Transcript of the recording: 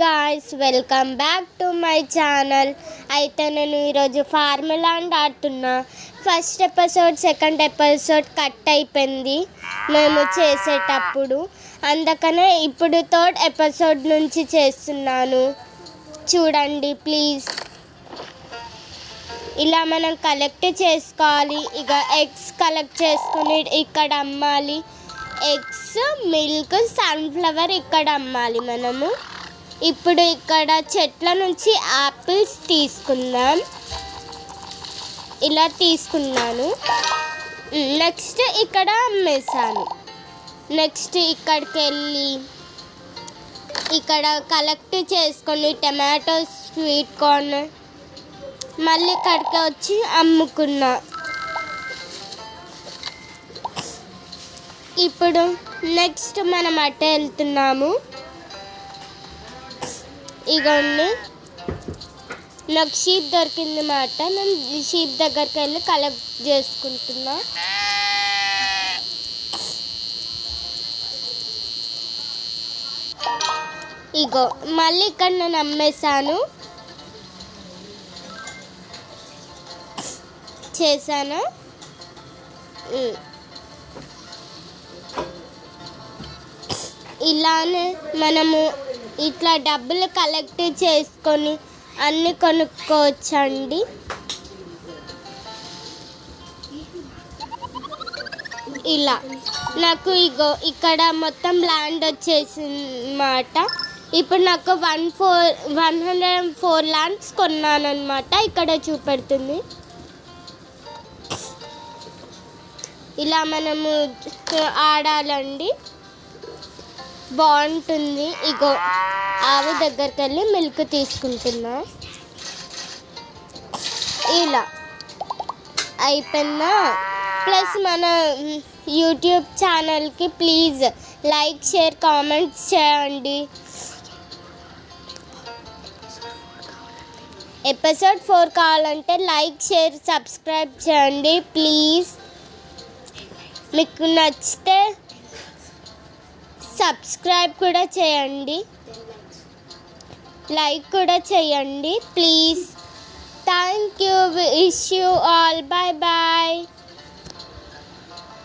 Guys, welcome back to my channel. అయితే నేను ఈరోజు ఫార్ములాండ్ ఆడుతున్నా. First episode second episode cut అయిపోయింది మేము చేసేటప్పుడు, అందుకనే ఇప్పుడు థర్డ్ ఎపిసోడ్ నుంచి చేస్తున్నాను. చూడండి ప్లీజ్. ఇలా మనం కలెక్ట్ చేసుకోవాలి. ఇక ఎగ్స్ కలెక్ట్ చేసుకుని ఇక్కడ అమ్మాలి. ఎగ్స్, మిల్క్, సన్ఫ్లవర్ ఇక్కడ అమ్మాలి మనము. ఇప్పుడు ఇక్కడ చెట్ల నుంచి యాపిల్స్ తీసుకుందాం. ఇలా తీసుకున్నాను. నెక్స్ట్ ఇక్కడ అమ్మేశాను. నెక్స్ట్ ఇక్కడికి వెళ్ళి ఇక్కడ కలెక్ట్ చేసుకొని టమాటో, స్వీట్ కార్న్ మళ్ళీ ఇక్కడికి వచ్చి అమ్ముకున్నా. ఇప్పుడు నెక్స్ట్ మనం అటే వెళ్తున్నాము. ఇగోండి, నాకు షీప్ దొరికింది మాట. నేను షీప్ దగ్గరికి వెళ్ళి కలెక్ట్ చేసుకుంటున్నా. ఇగో మళ్ళీ ఇక్కడ నేను అమ్మేశాను చేశాను. ఇలానే మనము ఇట్లా డబ్బులు కలెక్ట్ చేసుకొని అన్నీ కొనుక్కోవచ్చండి. ఇలా నాకు ఇగో ఇక్కడ మొత్తం ల్యాండ్ వచ్చేసిందన్నమాట. ఇప్పుడు నాకు 104 ల్యాండ్స్ కొన్నాను అనమాట. ఇక్కడ చూపెడుతుంది. ఇలా మనము ఆడాలండి, బాగుంటుంది. ఇగో ఆవు దగ్గరికి వెళ్ళి మిల్క్ తీసుకుంటున్నా. ఇలా అయిపోయిందా. ప్లస్ మన యూట్యూబ్ ఛానల్కి ప్లీజ్ లైక్, షేర్, కామెంట్స్ చేయండి. ఎపిసోడ్ 4 కావాలంటే లైక్, షేర్, సబ్స్క్రైబ్ చేయండి ప్లీజ్. మీకు నచ్చితే సబ్స్క్రైబ్ కూడా చేయండి, లైక్ కూడా చేయండి please. Thank you. Wish you all. Bye bye.